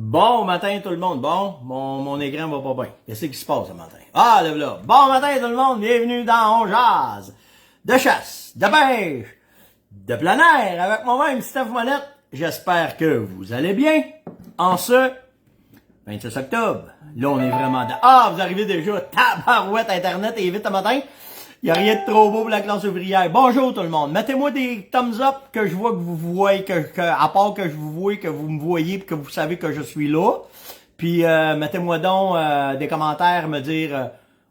Bon matin tout le monde. Bon, mon écran va pas bien. Qu'est-ce qui se passe ce matin? Ah, là. Bon matin tout le monde. Bienvenue dans On Jase. De chasse, de pêche, de plein air avec moi-même, Steph Monette. J'espère que vous allez bien. En ce 26 octobre. Là, on est vraiment dans... Ah, vous arrivez déjà. Tabarouette, Internet est vite ce matin. Il n'y a rien de trop beau pour la classe ouvrière. Bonjour tout le monde. Mettez-moi des thumbs up que je vois que vous voyez, à part que je vous vois, que vous me voyez et que vous savez que je suis là. Puis mettez-moi donc des commentaires, me dire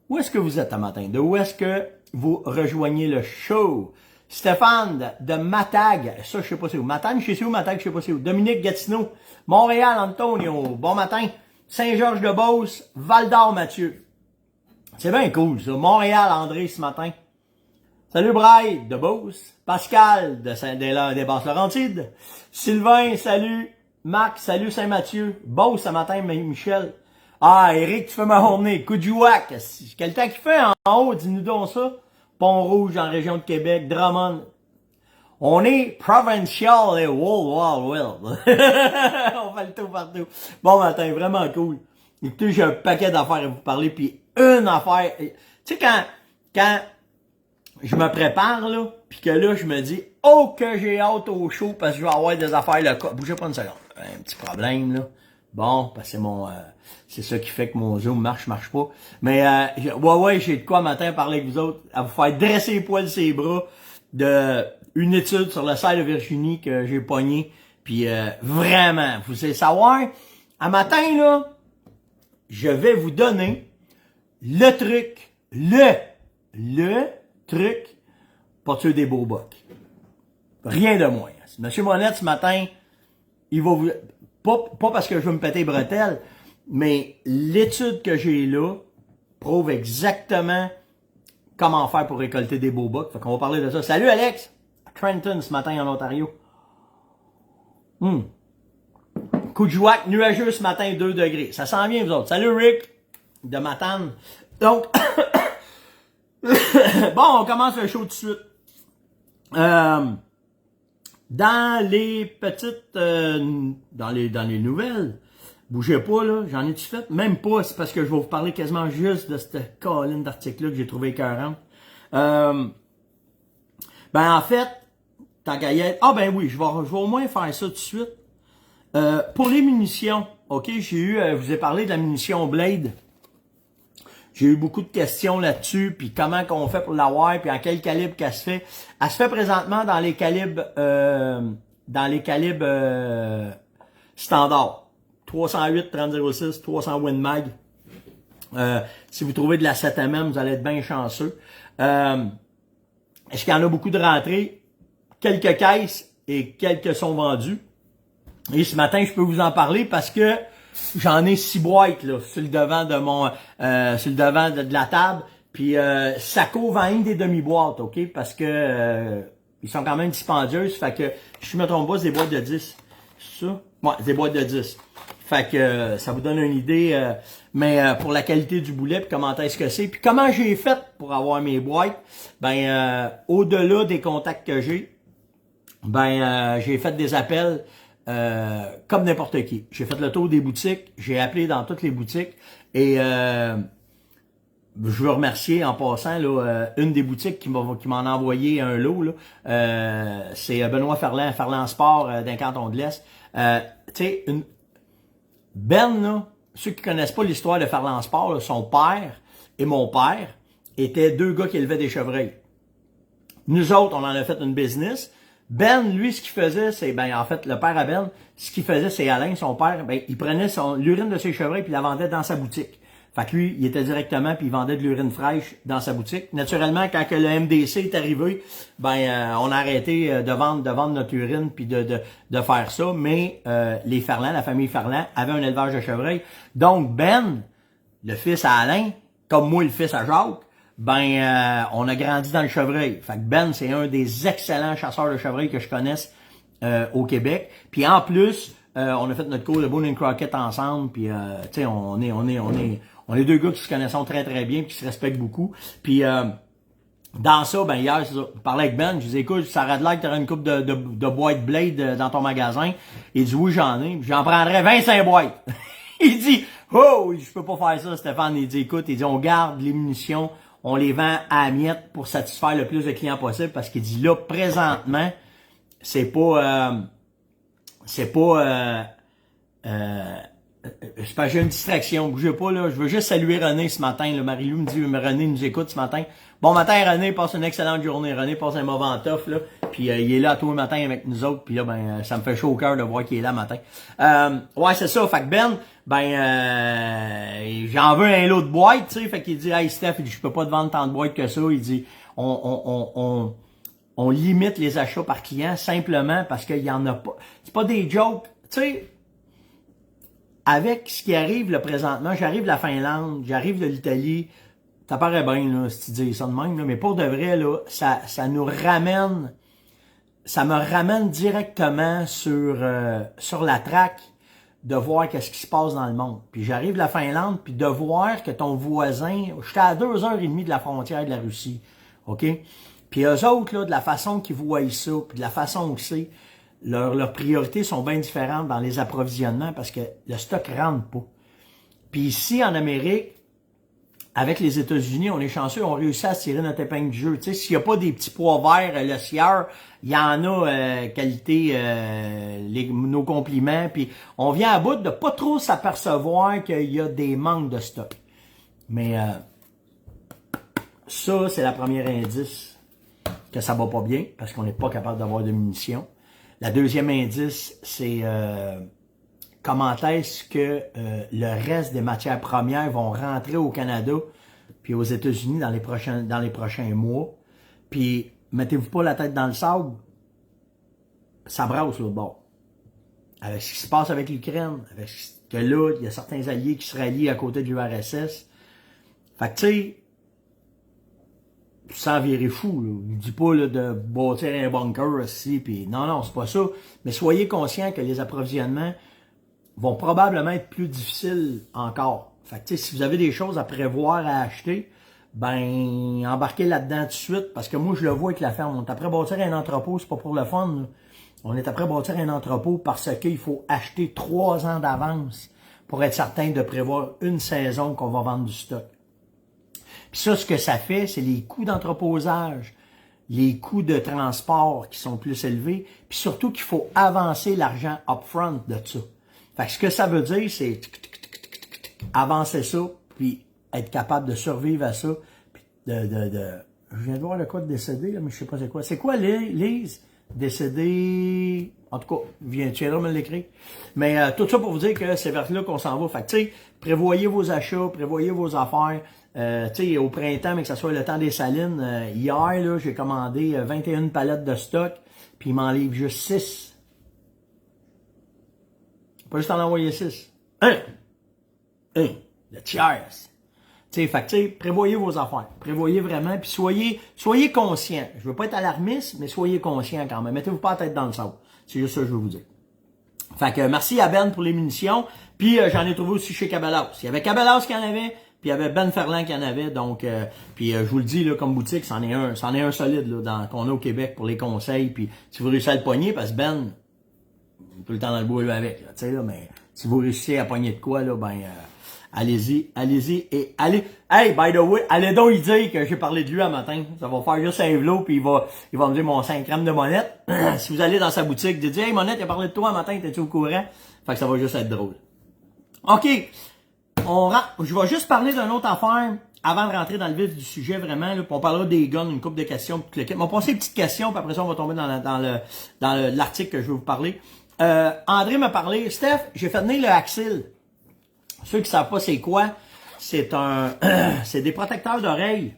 où est-ce que vous êtes ce matin, de où est-ce que vous rejoignez le show. Stéphane de Matag, ça je sais pas c'est où. Matane, je sais où, Matag, je sais pas c'est où. Dominique Gatineau, Montréal, Antonio, bon matin. Saint-Georges-de-Beauce, Val-d'Or, Mathieu. C'est bien cool, ça. Montréal, André, ce matin. Salut, Braille, de Beauce. Pascal, des Basses-Laurentides. Sylvain, salut. Marc, salut, Saint-Mathieu. Beauce, ce matin, Michel. Ah, Eric, tu fais ma journée. Coup de jouac. Quel temps qu'il fait en haut? Dis-nous donc ça. Pont-Rouge, en région de Québec. Drummond. On est provincial et wild. On fait le tour partout. Bon matin, vraiment cool. Écoutez, j'ai un paquet d'affaires à vous parler, puis une affaire. Tu sais, quand je me prépare, là, puis que là, je me dis, oh, que j'ai hâte au show, parce que je vais avoir des affaires, là. Bougez pas une seconde. Un petit problème, là. Bon, parce que c'est ça qui fait que mon Zoom marche pas. Mais, ouais, j'ai de quoi matin parler avec vous autres, à vous faire dresser les poils sur les bras de une étude sur le site de Virginie que j'ai pogné. Puis, vraiment, vous savez savoir, à matin, là, je vais vous donner le truc, le truc pour tuer des beaux bocs. Rien de moins. Monsieur Monette, ce matin, il va vous... Pas parce que je veux me péter les bretelles, mais l'étude que j'ai là prouve exactement comment faire pour récolter des beaux bocs. Fait qu'on va parler de ça. Salut Alex! À Trenton, ce matin, en Ontario. Coup de jouac, nuageux ce matin, 2 degrés. Ça sent bien, vous autres. Salut Rick, de Matane. Donc, bon, on commence le show tout de suite. Dans les petites, dans les nouvelles, bougez pas, là, j'en ai-tu fait? Même pas, c'est parce que je vais vous parler quasiment juste de cette colline d'article-là que j'ai trouvé écœurante. En fait, ta gaillette, ben oui, je vais au moins faire ça tout de suite. Pour les munitions, ok, je vous ai parlé de la munition Blade. J'ai eu beaucoup de questions là-dessus, puis comment qu'on fait pour l'avoir, puis en quel calibre qu'elle se fait. Elle se fait présentement dans les calibres standards. 308, 3006, 300 Win Mag. Si vous trouvez de la 7mm, vous allez être bien chanceux. Est-ce qu'il y en a beaucoup de rentrées? Quelques caisses et quelques sont vendues. Et ce matin, je peux vous en parler parce que j'en ai 6 boîtes là sur le devant de sur le devant de la table. Puis ça couvre en une des demi-boîtes, ok? Parce que ils sont quand même dispendieuses. Fait que je me trompe pas, c'est des boîtes de 10. C'est ça? Ouais, c'est des boîtes de 10. Fait que ça vous donne une idée, mais pour la qualité du boulet, puis comment est-ce que c'est, puis comment j'ai fait pour avoir mes boîtes, au-delà des contacts que j'ai, j'ai fait des appels comme n'importe qui. J'ai fait le tour des boutiques, j'ai appelé dans toutes les boutiques et je veux remercier en passant là, une des boutiques qui m'en a envoyé un lot. Là, c'est Benoît Ferland Sport d'un canton de l'Est. Tu sais, Ben, là, ceux qui connaissent pas l'histoire de Ferland Sport, là, son père et mon père étaient 2 gars qui élevaient des chevreuils. Nous autres, on en a fait une business. Ben, lui, ce qu'il faisait, c'est, en fait, le père à Ben, ce qu'il faisait, c'est Alain, son père, il prenait l'urine de ses chevreuils puis il la vendait dans sa boutique. Fait que lui, il était directement puis il vendait de l'urine fraîche dans sa boutique. Naturellement, quand que le MDC est arrivé, on a arrêté de vendre notre urine puis de faire ça. Mais les Ferland, la famille Ferland, avait un élevage de chevreuils. Donc Ben, le fils à Alain, comme moi le fils à Jacques, on a grandi dans le chevreuil. Fait que Ben, c'est un des excellents chasseurs de chevreuils que je connaisse au Québec. Puis en plus, on a fait notre cours de Boone & Crockett ensemble. Puis tu sais, on est 2 gars qui se connaissent très très bien, puis qui se respectent beaucoup. Puis Dans ça, ben hier, c'est ça, je parlais avec Ben, je disais, écoute, ça aurait l'air que t'aurais une coupe de boîtes Blade dans ton magasin. Il dit, oui, j'en ai. J'en prendrais 25 boîtes. Il dit, oh, je peux pas faire ça, Stéphane. Il dit, écoute, il dit, on garde les munitions, on les vend à miettes pour satisfaire le plus de clients possible, parce qu'il dit, là, présentement, c'est pas, c'est pas, j'ai une distraction, bougez pas, là. Je veux juste saluer René ce matin, là. Marie-Lou me dit, René nous écoute ce matin. Bon matin, René, passe une excellente journée. René passe un mauvais tough, là. Puis il est là tous les matins avec nous autres. Puis là, ben, ça me fait chaud au cœur de voir qu'il est là matin. Ouais, c'est ça. Fait que Ben, j'en veux un lot de boîtes, tu sais. Fait qu'il dit, hey Steph, il dit, je peux pas te vendre tant de boîtes que ça. Il dit, on limite les achats par client simplement parce qu'il y en a pas. C'est pas des jokes, tu sais. Avec ce qui arrive là présentement, j'arrive de la Finlande, j'arrive de l'Italie, ça paraît bien là, si tu dis ça de même, là, mais pour de vrai, là, ça nous ramène, ça me ramène directement sur la traque de voir qu'est-ce qui se passe dans le monde. Puis j'arrive de la Finlande, puis de voir que ton voisin, j'étais à 2h30 de la frontière de la Russie, OK? Puis eux autres, là, de la façon qu'ils voient ça, puis de la façon que c'est, leurs priorités sont bien différentes dans les approvisionnements parce que le stock rentre pas. Puis ici, en Amérique, avec les États-Unis, on est chanceux, on réussit à se tirer notre épingle du jeu. Tu sais, s'il n'y a pas des petits pois verts, le sieur, il y en a qualité, nos compliments. Puis on vient à bout de pas trop s'apercevoir qu'il y a des manques de stock. Mais ça, c'est la première indice que ça va pas bien parce qu'on n'est pas capable d'avoir de munitions. La deuxième indice, c'est comment est-ce que le reste des matières premières vont rentrer au Canada puis aux États-Unis dans les prochains mois. Puis, mettez-vous pas la tête dans le sable, ça brasse l'autre bord. Avec ce qui se passe avec l'Ukraine, avec que là, il y a certains alliés qui se rallient à côté de l'URSS. Fait que, tu sais, sans virer fou, là. Je dis pas là, de bâtir un bunker ici, puis non, c'est pas ça. Mais soyez conscients que les approvisionnements vont probablement être plus difficiles encore. Fait que, tu sais, si vous avez des choses à prévoir à acheter, ben, embarquez là-dedans tout de suite, parce que moi, je le vois avec la ferme. On est après bâtir un entrepôt, c'est pas pour le fun, là. On est après bâtir un entrepôt parce qu'il faut acheter 3 ans d'avance pour être certain de prévoir une saison qu'on va vendre du stock. Puis ça, ce que ça fait, c'est les coûts d'entreposage, les coûts de transport qui sont plus élevés, puis surtout qu'il faut avancer l'argent upfront de ça. Fait que ce que ça veut dire, c'est avancer ça, puis être capable de survivre à ça, puis je viens de voir le cas de décédé, là, mais je sais pas c'est quoi. C'est quoi, Lise? Décédé... En tout cas, tu viendras me l'écrire. Mais tout ça pour vous dire que c'est vers là qu'on s'en va. Fait que, tu sais, prévoyez vos achats, prévoyez vos affaires. Tu sais, au printemps, mais que ce soit le temps des salines, hier, là, j'ai commandé 21 palettes de stock, puis il m'en livre juste 6. Pas juste en envoyer 6. Le tiers. Tu sais, fait que, tu sais, prévoyez vos affaires. Prévoyez vraiment, puis soyez conscients. Je veux pas être alarmiste, mais soyez conscients quand même. Mettez-vous pas la tête dans le sable. C'est juste ça que je veux vous dire. Fait que, merci à Ben pour les munitions. Puis, j'en ai trouvé aussi chez Cabela's. Il y avait Cabela's qui en avait, puis il y avait Ben Ferland qui en avait. Donc, puis je vous le dis, là, comme boutique, c'en est un solide, là, qu'on a au Québec pour les conseils. Puis, si vous réussissez à le pogner, parce que Ben, tout le temps dans le bois avec, là, tu sais, là, mais si vous réussissez à pogner de quoi, là, ben, allez-y, et allez. Hey, by the way, allez donc lui dire que j'ai parlé de lui un matin. Ça va faire juste un vlog, puis il va me dire mon 5 grammes de monette. Si vous allez dans sa boutique, dites, hey, Monette, il a parlé de toi un matin, t'es-tu au courant? Fait que ça va juste être drôle. OK. Je vais juste parler d'une autre affaire avant de rentrer dans le vif du sujet, vraiment, là, puis on parlera des guns, une couple de questions, puis on va passer une petite question, puis après ça, on va tomber dans l'article que je vais vous parler. André m'a parlé, Steph, j'ai fait venir le Axil. Ceux qui savent pas c'est quoi, c'est des protecteurs d'oreilles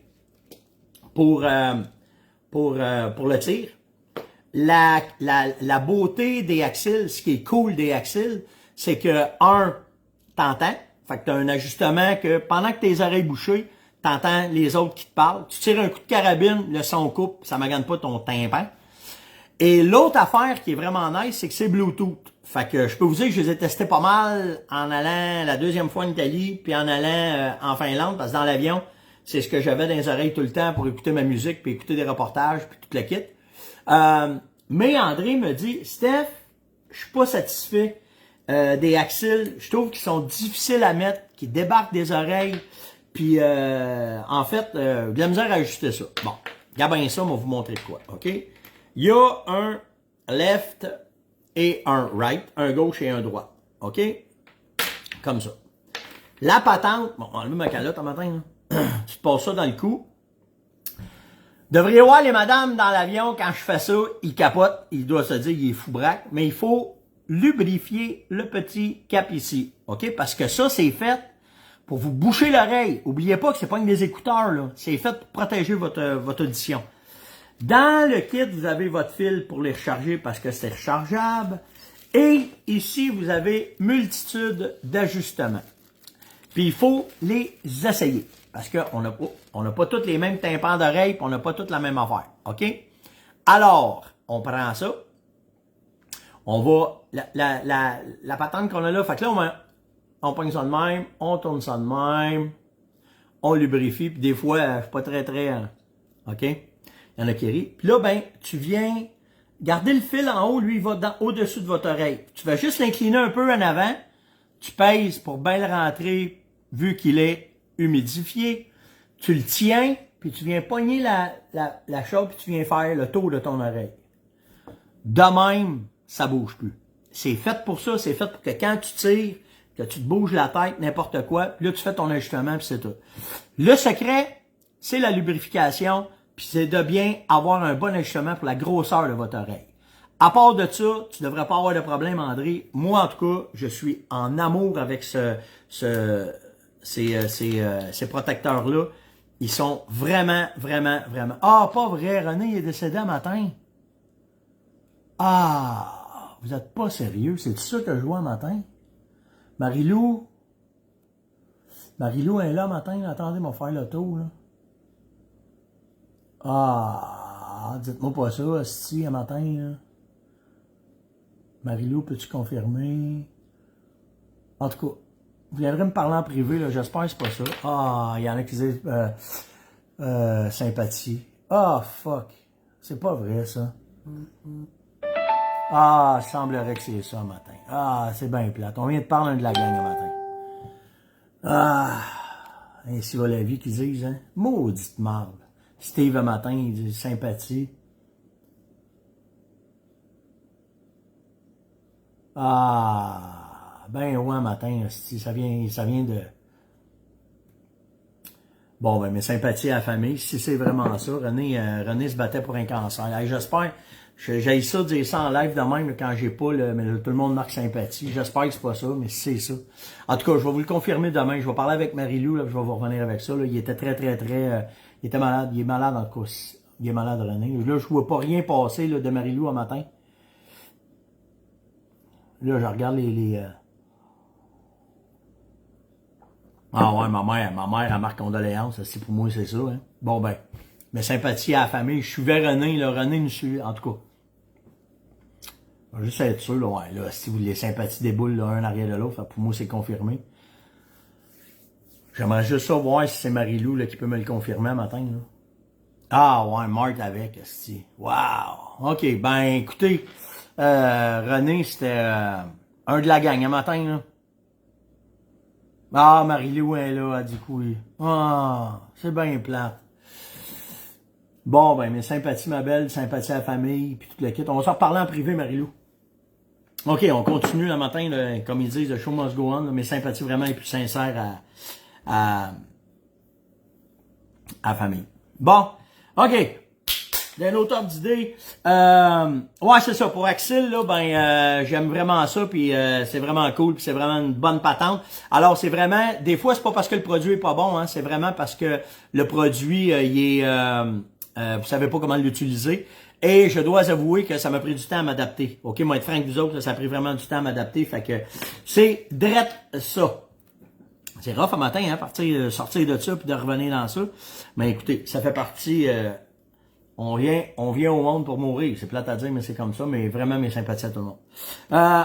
pour le tir. La beauté des Axil, ce qui est cool des Axil, c'est que t'entends, fait que t'as un ajustement que pendant que tes oreilles bouchées, t'entends les autres qui te parlent. Tu tires un coup de carabine, le son coupe, ça magane pas ton tympan. Et l'autre affaire qui est vraiment nice, c'est que c'est Bluetooth. Fait que je peux vous dire que je les ai testés pas mal en allant la deuxième fois en Italie, puis en allant en Finlande, parce que dans l'avion, c'est ce que j'avais dans les oreilles tout le temps pour écouter ma musique, puis écouter des reportages, puis tout le kit. Mais André me dit, Steph, je suis pas satisfait des Axil. Je trouve qu'ils sont difficiles à mettre, qu'ils débarquent des oreilles. Puis, en fait, de la misère à ajuster ça. Bon, regardez bien ça, on va vous montrer de quoi, OK? Il y a un left et un right, un gauche et un droit, OK? Comme ça. La patente, bon, on va enlever ma calotte en matin, là. Tu te passes ça dans le cou. Devriez voir les madames dans l'avion, quand je fais ça, ils capotent, ils doivent se dire, il est fou braque, mais il faut lubrifier le petit cap ici, OK? Parce que ça, c'est fait pour vous boucher l'oreille. Oubliez pas que c'est pas une des écouteurs, là. C'est fait pour protéger votre audition. Dans le kit, vous avez votre fil pour les recharger parce que c'est rechargeable. Et ici, vous avez multitude d'ajustements. Puis il faut les essayer. Parce qu'on n'a pas tous les mêmes tympans d'oreilles, puis on n'a pas toutes la même affaire. OK? Alors, on prend ça. On va... La patente qu'on a là, fait que là, on pogne ça de même, on tourne ça de même, on lubrifie, puis des fois, je suis pas très... OK? Il y en a qui rient. Puis là, ben, tu viens garder le fil en haut, lui, il va au-dessus de votre oreille. Tu vas juste l'incliner un peu en avant, tu pèses pour bien le rentrer, vu qu'il est humidifié. Tu le tiens, puis tu viens pogner la chose, puis tu viens faire le tour de ton oreille. De même, ça bouge plus. C'est fait pour ça, c'est fait pour que quand tu tires, que tu te bouges la tête, n'importe quoi, puis là, tu fais ton ajustement, puis c'est tout. Le secret, c'est la lubrification, puis c'est de bien avoir un bon ajustement pour la grosseur de votre oreille. À part de ça, tu devrais pas avoir de problème, André. Moi, en tout cas, je suis en amour avec ces protecteurs-là. Ils sont vraiment... Ah, pas vrai, René est décédé un matin. Ah, vous êtes pas sérieux, c'est ça que je vois un matin? Marie-Lou est là matin, attendez, m'a faire le tour, là. Ah, dites-moi pas ça, asti, un matin, là. Marie-Lou, peux-tu confirmer? En tout cas, vous viendrez me parler en privé, là, j'espère que c'est pas ça. Ah, il y en a qui disent sympathie. Ah, fuck. C'est pas vrai, ça. Ah, il semblerait que c'est ça, matin. Ah, c'est bien plate. On vient de parler de la gang, un matin. Ah, ainsi va la vie qu'ils disent, hein. Maudite marde. Steve, un matin, il dit sympathie. Ah, ben ouais, un matin, ça vient de... Bon, ben, mes sympathies à la famille, si c'est vraiment ça. René se battait pour un cancer. Hey, j'espère, j'ai ça dire ça en live de même, quand j'ai pas mais tout le monde marque sympathie. J'espère que c'est pas ça, mais si c'est ça. En tout cas, je vais vous le confirmer demain. Je vais parler avec Marie-Lou, là, je vais vous revenir avec ça, là. Il était très, il était malade. Il est malade en tout cas. Il est malade, René. Là, je vois pas rien passer, là, de Marie-Lou un matin. Là, je regarde Ah ouais, ma mère, elle marque condoléances. C'est pour moi, c'est ça, hein. Bon, ben, mes sympathies à la famille. Je suis vers René, là. René nous suit, en tout cas. Je vais juste être sûr, là, ouais, là, si vous les sympathies déboulent, là, un arrière de l'autre, pour moi, c'est confirmé. J'aimerais juste ça voir si c'est Marie-Lou, là, qui peut me le confirmer un matin, là. Ah, ouais, Marthe avec, esti. Wow! OK, ben, écoutez, René, c'était un de la gang, un matin, là. Ah, Marie-Lou est là, elle dit oui. Ah, c'est bien plate. Bon, ben, mes sympathies, ma belle, sympathies à la famille, puis tout le kit. On va s'en reparler en privé, Marie-Lou. OK, on continue le matin, là, comme ils disent, le show must go on. Là, mes sympathies vraiment les plus sincères à la famille. Bon, OK. D'un autre ordre d'idée. Ouais, c'est ça. Pour Axil, là, ben, j'aime vraiment ça, puis c'est vraiment cool, puis c'est vraiment une bonne patente. Alors, c'est vraiment, des fois, c'est pas parce que le produit est pas bon, hein, c'est vraiment parce que le produit, il est, vous savez pas comment l'utiliser. Et je dois avouer que ça m'a pris du temps à m'adapter. OK, moi, être franc avec vous autres, ça a pris vraiment du temps à m'adapter, fait que c'est drette ça. C'est rough un matin, hein, sortir de ça, puis de revenir dans ça. Mais écoutez, ça fait partie... On vient au monde pour mourir. C'est plate à dire, mais c'est comme ça. Mais vraiment, mes sympathies à tout le monde.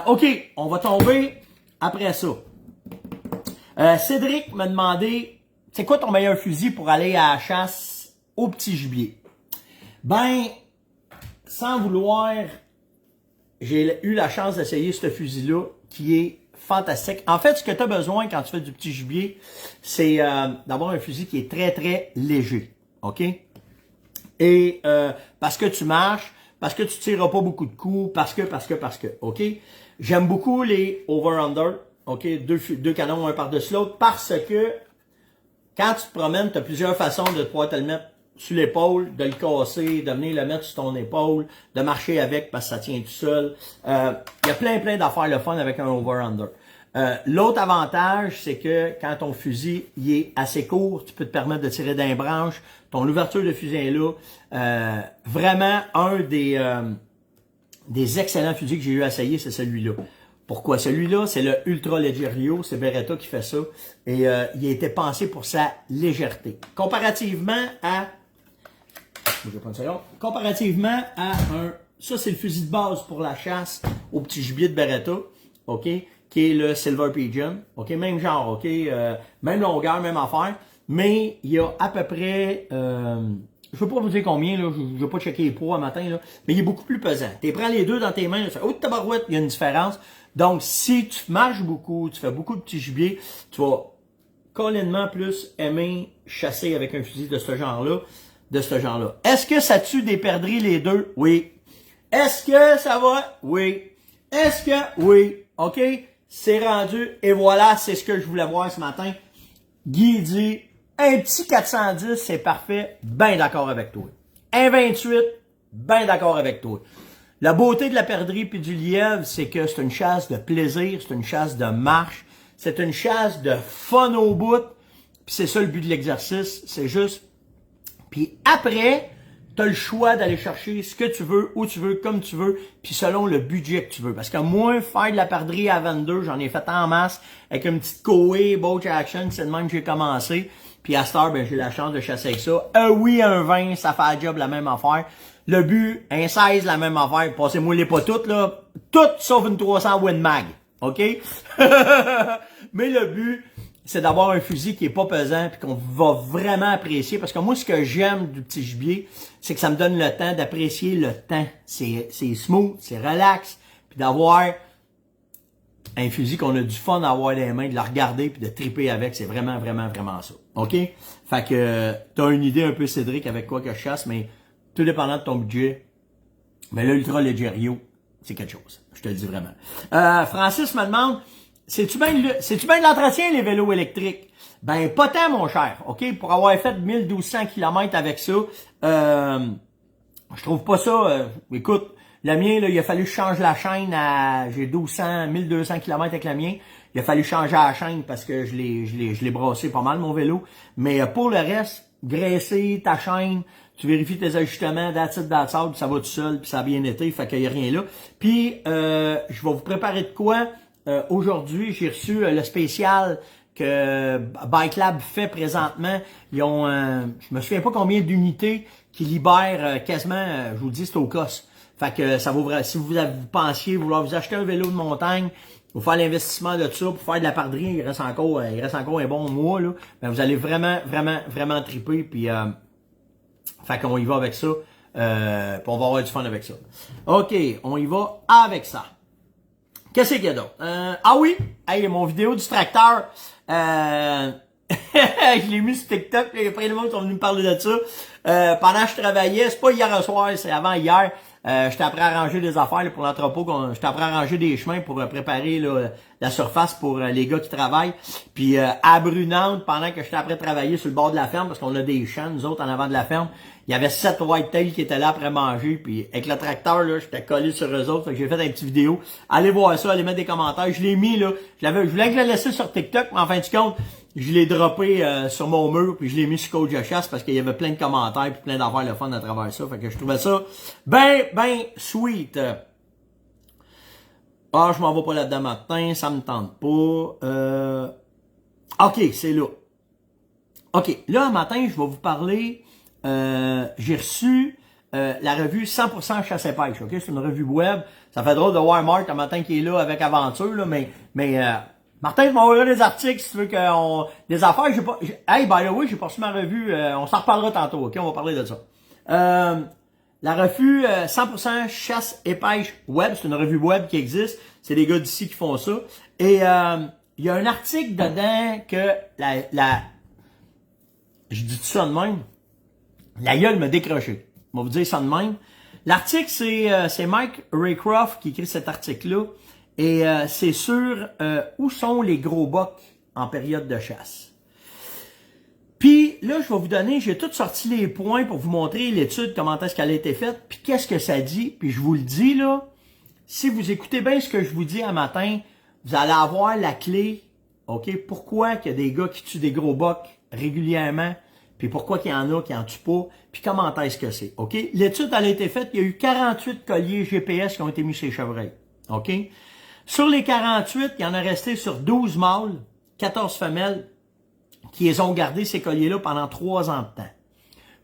OK, on va tomber après ça. Cédric m'a demandé, c'est quoi ton meilleur fusil pour aller à la chasse au petit gibier? Ben, sans vouloir, j'ai eu la chance d'essayer ce fusil-là qui est fantastique. En fait, ce que tu as besoin quand tu fais du petit gibier, c'est d'avoir un fusil qui est très, très léger. OK? Et parce que tu marches, parce que tu tireras pas beaucoup de coups, parce que, OK? J'aime beaucoup les over-under, OK? Deux canons un par-dessus l'autre, parce que quand tu te promènes, tu as plusieurs façons de pouvoir te le mettre sur l'épaule, de le casser, de venir le mettre sur ton épaule, de marcher avec parce que ça tient tout seul. Il y a plein d'affaires le fun avec un over-under. L'autre avantage, c'est que quand ton fusil il est assez court, tu peux te permettre de tirer d'un branche. Ton ouverture de fusil est là. Vraiment, un des excellents fusils que j'ai eu à essayer, c'est celui-là. Pourquoi? Celui-là, c'est le Ultra Leggero, c'est Beretta qui fait ça. Et il a été pensé pour sa légèreté. Comparativement à ça c'est le fusil de base pour la chasse au petit gibier de Beretta, OK? Qui est le Silver Pigeon, OK? Même genre, OK? Même longueur, même affaire. Mais il y a à peu près, je veux pas vous dire combien, là, je veux pas checker les poids matin, là, mais il est beaucoup plus pesant. Tu prends les deux dans tes mains, tu fais, oh, tabarouette, il y a une différence. Donc, si tu marches beaucoup, tu fais beaucoup de petits gibiers, tu vas collinement plus aimer chasser avec un fusil de ce genre-là, Est-ce que ça tue des perdrix les deux? Oui. Est-ce que ça va? Oui. Est-ce que? Oui. OK? C'est rendu. Et voilà, c'est ce que je voulais voir ce matin. Guy dit, un petit 410, c'est parfait. Ben d'accord avec toi. Un 28, ben d'accord avec toi. La beauté de la perdrix puis du lièvre, c'est que c'est une chasse de plaisir, c'est une chasse de marche, c'est une chasse de fun au bout. Puis c'est ça le but de l'exercice, c'est juste. Puis après, tu as le choix d'aller chercher ce que tu veux, où tu veux, comme tu veux, puis selon le budget que tu veux. Parce que moi, faire de la perdrix à 22, j'en ai fait en masse avec une petite Koei, Boat Action, c'est de même que j'ai commencé. Puis à cette heure, ben, j'ai la chance de chasser avec ça. Oui, un 20, ça fait la job, la même affaire. Le but, un 16, la même affaire. Passez-moi les pas toutes, là. Toutes sauf une 300 Winmag. OK? Mais le but, c'est d'avoir un fusil qui est pas pesant puis qu'on va vraiment apprécier. Parce que moi, ce que j'aime du petit gibier, c'est que ça me donne le temps d'apprécier le temps. C'est smooth, c'est relax. Puis d'avoir un fusil qu'on a du fun à avoir dans les mains, de le regarder puis de triper avec. C'est vraiment ça. OK? Fait que t'as une idée un peu, Cédric, avec quoi que je chasse, mais tout dépendant de ton budget. Mais l'Ultra Leggero, c'est quelque chose. Je te le dis vraiment. Francis me demande, c'est-tu bien de l'entretien, les vélos électriques? Ben, pas tant, mon cher. OK? Pour avoir fait 1200 km avec ça, je trouve pas ça, écoute, le mien, là, il a fallu que je change la chaîne j'ai 1200 km avec la mien. Il a fallu changer la chaîne parce que je l'ai brassé pas mal, mon vélo. Mais pour le reste, graisser ta chaîne, tu vérifies tes ajustements, that's it, ça va tout seul, puis ça a bien été, fait qu'il n'y a rien là. Puis, je vais vous préparer de quoi? Aujourd'hui, j'ai reçu le spécial que Bike Lab fait présentement. Ils ont, je me souviens pas combien d'unités qui libèrent quasiment, je vous le dis, c'est au COS. Fait que ça vaut, si vous pensiez vouloir vous acheter un vélo de montagne, vous faire l'investissement de ça pour faire de la pardrie, il reste encore un bon mois, là. Ben, vous allez vraiment triper, puis fait qu'on y va avec ça, puis on va avoir du fun avec ça. OK, on y va avec ça. Qu'est-ce qu'il y a d'autre? Ah oui! Hey, mon vidéo du tracteur. Je l'ai mis sur TikTok, il y a plein de monde qui sont venus me parler de ça. Pendant que je travaillais, c'est pas hier soir, c'est avant hier. J'étais après à ranger des affaires là, pour l'entrepôt, j'étais après à ranger des chemins pour préparer là, la surface pour les gars qui travaillent. Puis à Brunante, pendant que j'étais après à travailler sur le bord de la ferme, parce qu'on a des champs, nous autres, en avant de la ferme, il y avait 7 whitetails qui étaient là après manger. Puis avec le tracteur, là, j'étais collé sur eux autres. Fait que j'ai fait une petite vidéo. Allez voir ça, allez mettre des commentaires. Je l'ai mis là. Je voulais que le laisser sur TikTok, mais en fin de compte, je l'ai droppé sur mon mur, puis je l'ai mis sur Coach de chasse parce qu'il y avait plein de commentaires puis plein d'affaires le fun à travers ça. Fait que je trouvais ça ben sweet. Ah, je m'en vais pas là-dedans matin, ça me tente pas. OK, c'est là. OK, là, matin, je vais vous parler. J'ai reçu la revue 100% chasse et pêche. OK, c'est une revue web. Ça fait drôle de voir Marc un matin qui est là avec aventure, là, mais Martin, tu m'envoies des articles si tu veux des affaires, j'ai pas, hey, by the way, j'ai pas reçu ma revue, on s'en reparlera tantôt, ok? On va parler de ça. La revue 100% chasse et pêche web, c'est une revue web qui existe. C'est des gars d'ici qui font ça. Et il y a un article dedans que je dis tout ça de même, la gueule m'a décroché. On va vous dire ça de même. L'article, c'est Mike Raycroft qui écrit cet article-là. Et c'est sur où sont les gros bocs en période de chasse. Puis là, je vais vous donner, j'ai tout sorti les points pour vous montrer l'étude, comment est-ce qu'elle a été faite, puis qu'est-ce que ça dit. Puis je vous le dis là, si vous écoutez bien ce que je vous dis un matin, vous allez avoir la clé, ok, pourquoi qu'il y a des gars qui tuent des gros bocs régulièrement, puis pourquoi qu'il y en a qui en tuent pas, puis comment est-ce que c'est, ok. L'étude, elle a été faite, il y a eu 48 colliers GPS qui ont été mis chez les chevreuils, ok. Sur les 48, il y en a resté sur 12 mâles, 14 femelles, qui les ont gardés, ces colliers-là, pendant 3 ans de temps.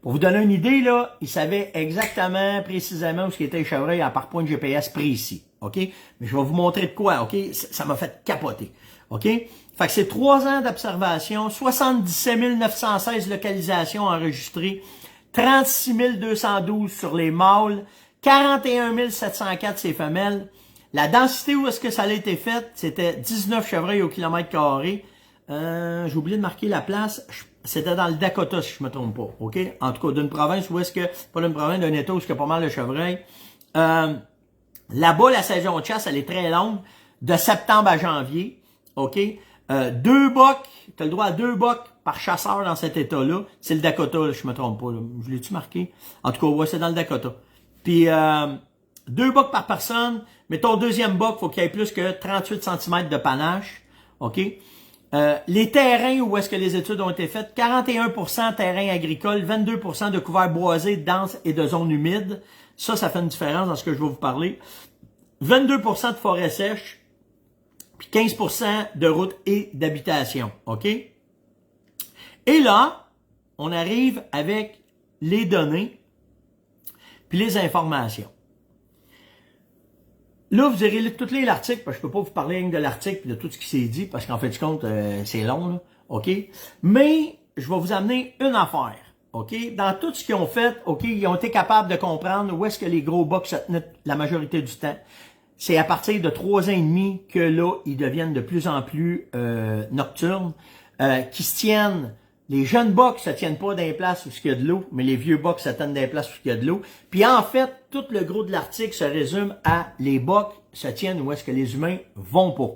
Pour vous donner une idée, là, ils savaient exactement, précisément où ce qui était les chevreuils à par point de GPS précis. OK? Mais je vais vous montrer de quoi, OK? Ça m'a fait capoter. OK? Fait que c'est 3 ans d'observation, 77 916 localisations enregistrées, 36 212 sur les mâles, 41 704 ces femelles. La densité où est-ce que ça a été fait, c'était 19 chevreuils au kilomètre carré. J'ai oublié de marquer la place. C'était dans le Dakota, si je me trompe pas. OK? En tout cas, d'une province où est-ce que, pas d'une province, d'un état où il y a pas mal de chevreuils. Là-bas, la saison de chasse, elle est très longue, de septembre à janvier. OK? 2 bocs, tu as le droit à 2 bocs par chasseur dans cet état-là. C'est le Dakota, là, je me trompe pas. Là. Je l'ai-tu marqué? En tout cas, ouais, c'est dans le Dakota. Puis, 2 bocs par personne, mais ton deuxième boc, faut qu'il y ait plus que 38 cm de panache. OK? Les terrains où est-ce que les études ont été faites, 41% terrain agricole, 22% de couverts boisés, denses et de zones humides. Ça fait une différence dans ce que je vais vous parler. 22% de forêts sèches, puis 15% de routes et d'habitations. OK? Et là, on arrive avec les données puis les informations. Là, vous irez lire tout l'article, parce que je peux pas vous parler rien de l'article et de tout ce qui s'est dit, parce qu'en fait du compte, c'est long, là, OK? Mais, je vais vous amener une affaire, OK? Dans tout ce qu'ils ont fait, OK, ils ont été capables de comprendre où est-ce que les gros bocs se tenaient la majorité du temps. C'est à partir de 3 ans et demi que là, ils deviennent de plus en plus nocturnes, qui se tiennent. Les jeunes bocs se tiennent pas dans les places où il y a de l'eau, mais les vieux bocs se tiennent dans les places où il y a de l'eau. Puis en fait, tout le gros de l'article se résume à les bocs se tiennent où est-ce que les humains vont pas.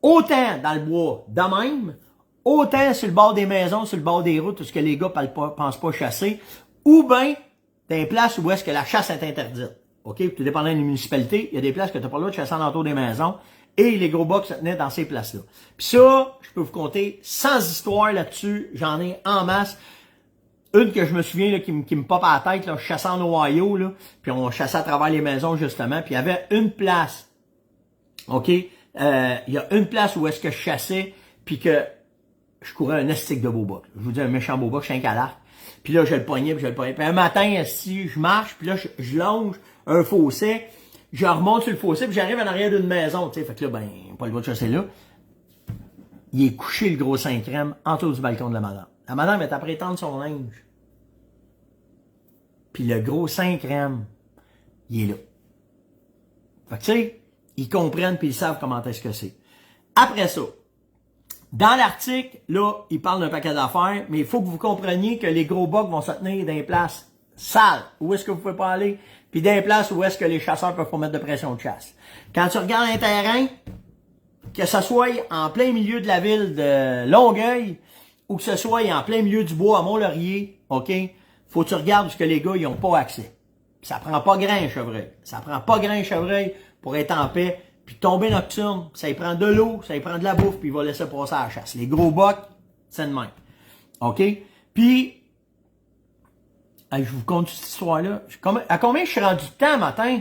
Autant dans le bois de même, autant sur le bord des maisons, sur le bord des routes, où ce que les gars pensent pas chasser, ou bien dans les places où est-ce que la chasse est interdite. OK? Tout dépendant des municipalités, il y a des places que tu n'as pas le droit de chasser en entour des maisons. Et les gros bocs se tenaient dans ces places-là. Puis ça, je peux vous compter 100 histoires là-dessus. J'en ai en masse. Une que je me souviens là, qui me pop à la tête, là, je chassais en Ohio, là, puis on chassait à travers les maisons justement. Puis il y avait une place. OK? Il y a une place où est-ce que je chassais, puis que je courais un estique de beau boc. Je vous dis un méchant beau boc, je suis un calarque. Puis là, je le pognais, puis je le pognais. Puis un matin, si je marche, puis là, je longe un fossé. Je remonte sur le fossé, puis j'arrive en arrière d'une maison, tu sais. Fait que là, ben, pas le droit de chasser là. Il est couché, le gros 5 crème, en dessous du balcon de la madame. La madame est après étendre son linge. Puis le gros 5 crème, il est là. Fait que tu sais, ils comprennent puis ils savent comment est-ce que c'est. Après ça, dans l'article, là, il parle d'un paquet d'affaires, mais il faut que vous compreniez que les gros bocs vont se tenir dans les places sales. Où est-ce que vous pouvez pas aller? Puis dans les places où est-ce que les chasseurs peuvent pas mettre de pression de chasse. Quand tu regardes un terrain, que ce soit en plein milieu de la ville de Longueuil, ou que ce soit en plein milieu du bois à Mont-Laurier, OK? Faut que tu regardes où ce que les gars, ils ont pas accès. Puis ça prend pas grand chevreuil. Ça prend pas grand chevreuil pour être en paix. Puis tomber nocturne, ça y prend de l'eau, ça y prend de la bouffe, puis il va laisser passer à la chasse. Les gros bocs, c'est de même. OK? Puis, je vous conte cette histoire-là. À combien je suis rendu de temps matin?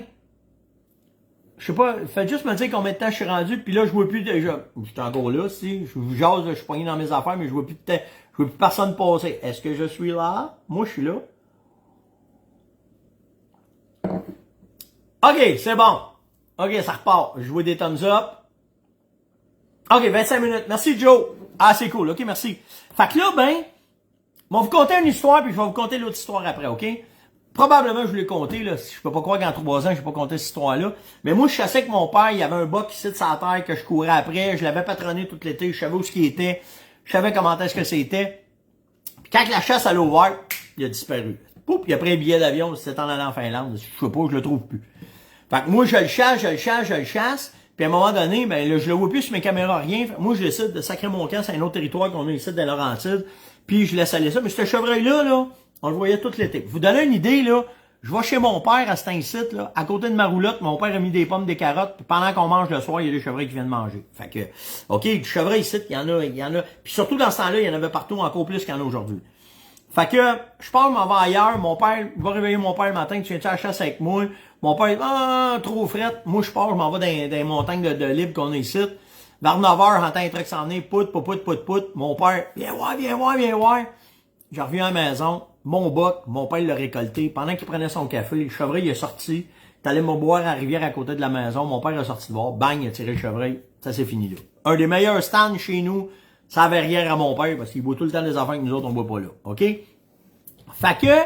Je sais pas, faites juste me dire combien de temps je suis rendu, puis là, je vois plus déjà. Je suis encore là, si. Je vous jase, je suis poigné dans mes affaires, mais je vois plus de temps. Je vois plus personne passer. Est-ce que je suis là? Moi, je suis là. OK, c'est bon. OK, ça repart. Je vois des thumbs up. OK, 25 minutes. Merci, Joe. Ah, c'est cool. OK, merci. Fait que là, ben, on va vous conter une histoire, puis je vais vous conter l'autre histoire après, OK? Probablement, je l'ai compté, là. Je peux pas croire qu'en 3 ans, j'ai pas compté cette histoire-là. Mais moi, je chassais avec mon père, il y avait un boc ici de sa terre que je courais après. Je l'avais patronné tout l'été. Je savais où ce qu'il était. Je savais comment est-ce que c'était. Puis quand la chasse allait ouvert, il a disparu. Pouf, il a pris un billet d'avion, c'était en allant en Finlande. Je sais pas, je le trouve plus. Fait que moi, je le chasse. Puis à un moment donné, ben là, je le vois plus sur mes caméras, rien. Moi, je décide de sacrer mon camp, c'est un autre territoire qu'on a ici dans Laurentides. Puis je laisse aller ça. Mais ce chevreuil-là, là, on le voyait tout l'été. Pour vous donner une idée, là, je vais chez mon père à cet site, là, à côté de ma roulotte, mon père a mis des pommes, des carottes, puis pendant qu'on mange le soir, il y a des chevreuils qui viennent manger. Fait que, OK, du chevreuil ici, il y en a. Puis surtout dans ce temps-là, il y en avait partout, encore plus qu'il y en a aujourd'hui. Fait que, je pars, m'en vais ailleurs, mon père, je vais réveiller mon père le matin, tu viens-tu à la chasse avec moi? Mon père, trop frette. Moi, je pars, je m'en vais dans les montagnes de libre qu'on a ici. Vers 9h, j'entends un truc s'en venir, pout. Mon père, viens voir. Je reviens à la maison, mon boc, mon père l'a récolté. Pendant qu'il prenait son café, le chevreuil il est sorti. Il allé me boire à la rivière à côté de la maison. Mon père est sorti de voir, bang, il a tiré le chevreuil. Ça, c'est fini là. Un des meilleurs stands chez nous, ça avait rien à mon père, parce qu'il boit tout le temps des affaires que nous autres, on boit pas là. OK? Fait que,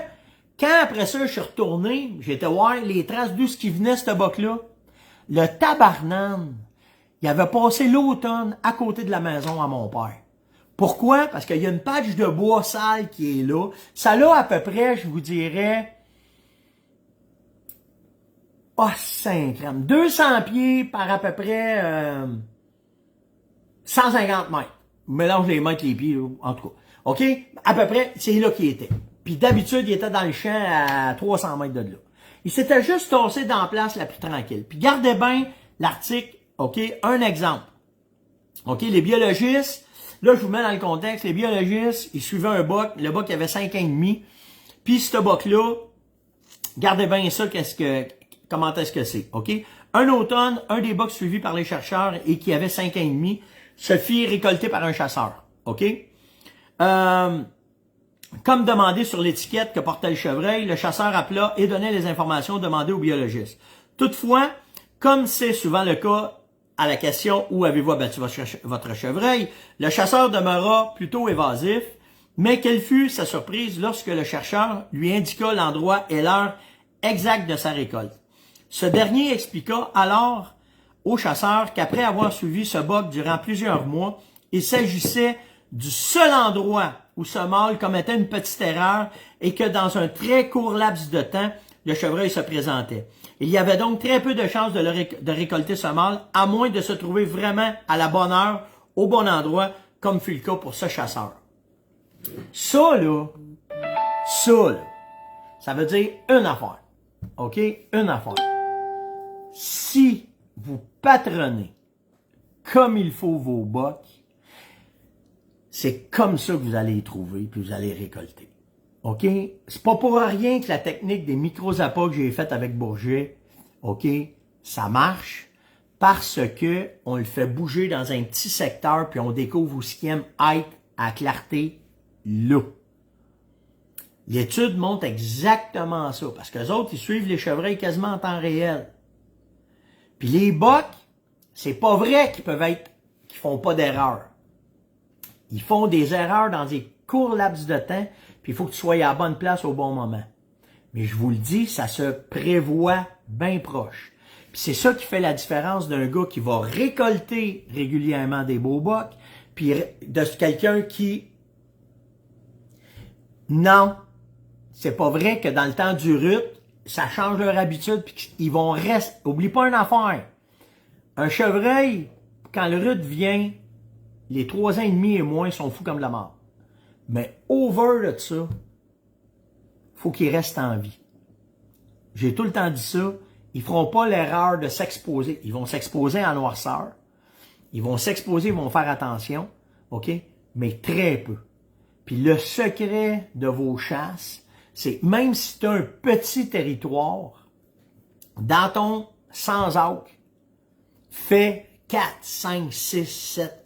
quand après ça, je suis retourné, j'étais voir les traces d'où ce qui venait, ce boc-là. Le tabarnane, il avait passé l'automne à côté de la maison à mon père. Pourquoi? Parce qu'il y a une patch de bois sale qui est là. Ça là, à peu près, je vous dirais, 200 pieds par à peu près 150 mètres. Mélange les mètres, les pieds, en tout cas. OK? À peu près, c'est là qu'il était. Puis d'habitude, il était dans le champ à 300 mètres de là. Il s'était juste tassé dans la place la plus tranquille. Puis gardez bien l'article, OK? Un exemple. OK? Les biologistes, là, je vous mets dans le contexte, les biologistes, ils suivaient un boc. Le boc, il avait 5 ans et demi. Puis ce boc-là, gardez bien ça, comment est-ce que c'est, OK? Un automne, un des bocs suivis par les chercheurs et qui avait 5 ans et demi, se fit récolter par un chasseur, OK? Comme demandé sur l'étiquette que portait le chevreuil, le chasseur appela et donnait les informations demandées au biologiste. Toutefois, comme c'est souvent le cas à la question « Où avez-vous abattu votre chevreuil ?», le chasseur demeura plutôt évasif, mais quelle fut sa surprise lorsque le chercheur lui indiqua l'endroit et l'heure exacte de sa récolte. Ce dernier expliqua alors au chasseur qu'après avoir suivi ce boc durant plusieurs mois, il s'agissait du seul endroit où ce mâle commettait une petite erreur et que dans un très court laps de temps, le chevreuil se présentait. Il y avait donc très peu de chances de récolter ce mâle, à moins de se trouver vraiment à la bonne heure, au bon endroit, comme fut le cas pour ce chasseur. Ça, ça veut dire une affaire. OK? Une affaire. Si vous patronnez comme il faut vos bocs, c'est comme ça que vous allez les trouver puis vous allez les récolter. OK? C'est pas pour rien que la technique des micro-appâts que j'ai faite avec Bourget, OK, ça marche parce que on le fait bouger dans un petit secteur puis on découvre où ce qui aime être à clarté là. L'étude montre exactement ça parce que les autres, ils suivent les chevreuils quasiment en temps réel. Puis les bocs, c'est pas vrai qu'ils font pas d'erreur. Ils font des erreurs dans des courts laps de temps, puis il faut que tu sois à la bonne place au bon moment. Mais je vous le dis, ça se prévoit bien proche. Puis c'est ça qui fait la différence d'un gars qui va récolter régulièrement des beaux bocs, puis de quelqu'un qui... Non, c'est pas vrai que dans le temps du rut, ça change leur habitude, puis ils vont rester... Oublie pas une affaire. Un chevreuil, quand le rut vient, les 3 ans et demi et moins sont fous comme la mort. Mais over de ça, faut qu'ils restent en vie. J'ai tout le temps dit ça. Ils feront pas l'erreur de s'exposer. Ils vont s'exposer en noirceur. Ils vont s'exposer, ils vont faire attention. OK? Mais très peu. Puis le secret de vos chasses, c'est même si tu as un petit territoire, dans ton sans-arc, fais 4, 5, 6, 7,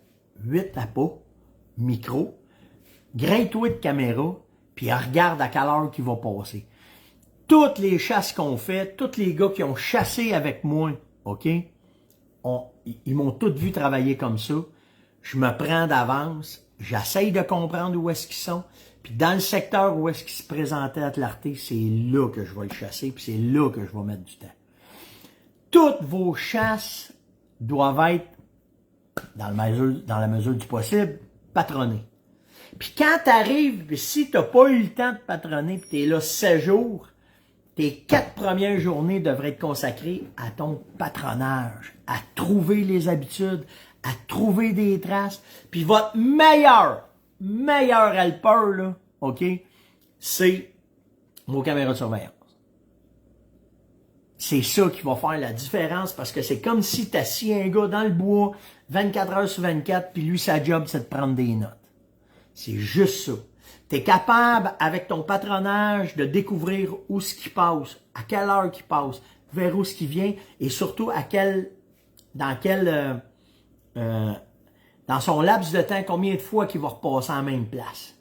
8 appâts, micro, graille-toi de caméra, puis regarde à quelle heure qu'il va passer. Toutes les chasses qu'on fait, tous les gars qui ont chassé avec moi, OK, ils m'ont tous vu travailler comme ça. je me prends d'avance, j'essaye de comprendre où est-ce qu'ils sont, puis dans le secteur où est-ce qu'ils se présentaient à Clarté, c'est là que je vais le chasser, puis c'est là que je vais mettre du temps. Toutes vos chasses doivent être, dans la mesure du possible, patronnées. Puis quand tu arrives, si tu n'as pas eu le temps de patronner, puis tu es là 7 jours, tes 4 premières journées devraient être consacrées à ton patronage, à trouver les habitudes, à trouver des traces. Puis votre meilleur helper, là, OK, c'est vos caméras de surveillance. C'est ça qui va faire la différence parce que c'est comme si tu assis un gars dans le bois 24 heures sur 24 puis lui, sa job, c'est de prendre des notes. C'est juste ça. Tu es capable, avec ton patronage, de découvrir où ce qui passe, à quelle heure qui passe, vers où ce qui vient et surtout dans son laps de temps, combien de fois qu'il va repasser en même place.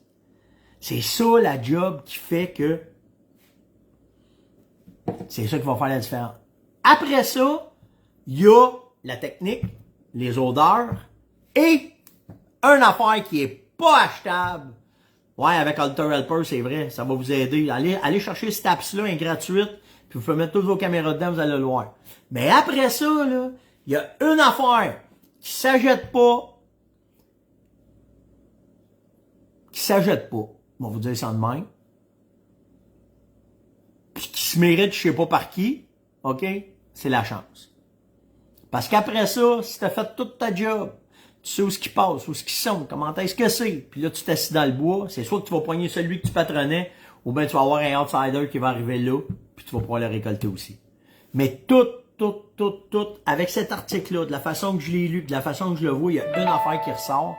C'est ça la job qui fait que c'est ça qui va faire la différence. Après ça, il y a la technique, les odeurs et une affaire qui est pas achetable. Ouais, avec Alter Helper, c'est vrai, ça va vous aider. Allez chercher cette apps-là, elle est gratuite, puis vous pouvez mettre toutes vos caméras dedans, vous allez le voir. Mais après ça, là, il y a une affaire qui s'achète pas. On va vous dire ça de même. Puis qui se mérite, je sais pas par qui, OK? C'est la chance. Parce qu'après ça, si t'as fait toute ta job, tu sais où ce qui passe, où ce qui sont, comment est-ce que c'est, puis là, tu t'assis dans le bois, c'est soit que tu vas poigner celui que tu patronnais, ou bien tu vas avoir un outsider qui va arriver là, puis tu vas pouvoir le récolter aussi. Mais tout, avec cet article-là, de la façon que je l'ai lu, de la façon que je le vois, il y a une affaire qui ressort,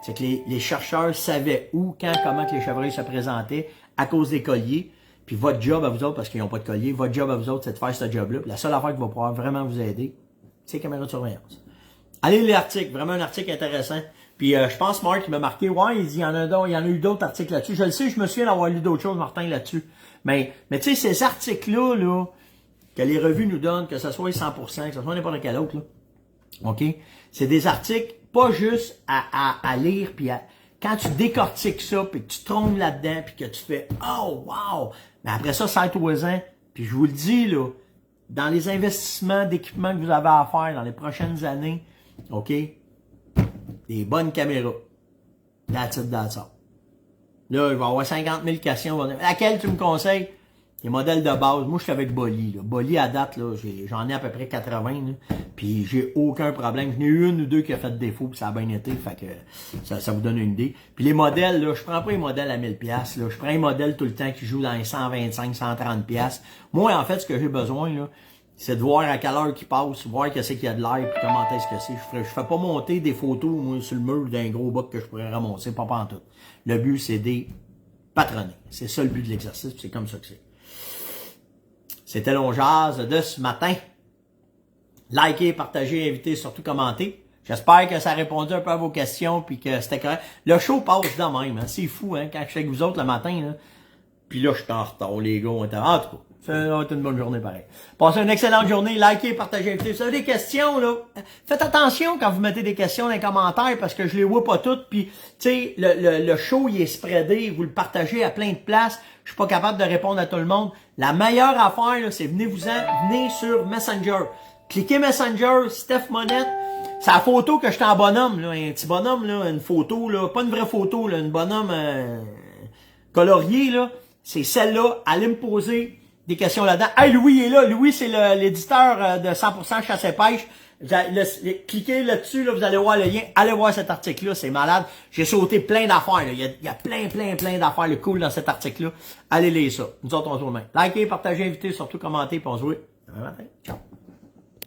c'est que les chercheurs savaient où, quand, comment que les chevreuils se présentaient à cause des colliers. Puis votre job à vous autres, parce qu'ils n'ont pas de collier, votre job à vous autres, c'est de faire ce job-là. Puis la seule affaire qui va pouvoir vraiment vous aider, c'est les caméras de surveillance. Allez lire l'article, vraiment un article intéressant. Puis je pense Marc il m'a marqué, ouais, il dit, il y en a eu d'autres articles là-dessus. Je le sais, je me souviens d'avoir lu d'autres choses, Martin, là-dessus. Mais tu sais, ces articles-là, là, que les revues nous donnent, que ce soit 100%, que ce soit n'importe quel autre, là, OK? C'est des articles pas juste à lire, puis quand tu décortiques ça, puis que tu trompes là-dedans, puis que tu fais « Oh, wow! » Mais après ça, 7-3 ans, puis je vous le dis, là, dans les investissements d'équipement que vous avez à faire dans les prochaines années, OK? Des bonnes caméras. That's it, that's all. Là, je vais avoir 50 000 questions. Laquelle tu me conseilles? Les modèles de base. Moi, je suis avec Bolly. Là. Bolly, à date, là, j'en ai à peu près 80. Là, puis j'ai aucun problème. J'en ai eu une ou deux qui a fait défaut, puis ça a bien été. Fait que ça vous donne une idée. Puis les modèles, là, je prends pas les modèles à 1000$. Là, je prends un modèle tout le temps qui joue dans les 125, 130$. Moi, en fait, ce que j'ai besoin, là, c'est de voir à quelle heure qu'il passe, voir qu'est-ce qu'il y a de l'air, puis comment est-ce que c'est. Je fais pas monter des photos, moi, sur le mur d'un gros boc que je pourrais ramasser, pas en tout. Le but, c'est des patronner. C'est ça le but de l'exercice, puis c'est comme ça que c'est. C'était l'Onjaz de ce matin. Likez, partagez, invitez, surtout commentez. J'espère que ça a répondu un peu à vos questions puis que c'était correct. Le show passe de même. Hein. C'est fou hein, quand je suis avec vous autres le matin. Là. Puis là, je suis en retard. Les gars, en tout cas, ça va être une bonne journée pareil. Passez une excellente journée. Likez, partagez, invitez. Si vous avez des questions, là, faites attention quand vous mettez des questions dans les commentaires parce que je les vois pas toutes. Puis, tu sais, le show, il est spreadé. Vous le partagez à plein de places. Je suis pas capable de répondre à tout le monde. La meilleure affaire, c'est venez sur Messenger. Cliquez Messenger, Steph Monette. C'est la photo que j'étais en bonhomme, là, un petit bonhomme, là, une photo, là, pas une vraie photo, là, une bonhomme colorié, là. C'est celle-là. Allez me poser des questions là-dedans. Hey, Louis est là. Louis, c'est l'éditeur de 100% chasse et pêche. Cliquez là-dessus, là, vous allez voir le lien. Allez voir cet article-là, c'est malade. J'ai sauté plein d'affaires. Il y a plein d'affaires cool dans cet article-là. Allez lire ça. Nous autres, on se voit demain. Likez, partagez, invitez, surtout commentez, puis on se voit demain matin. Ciao.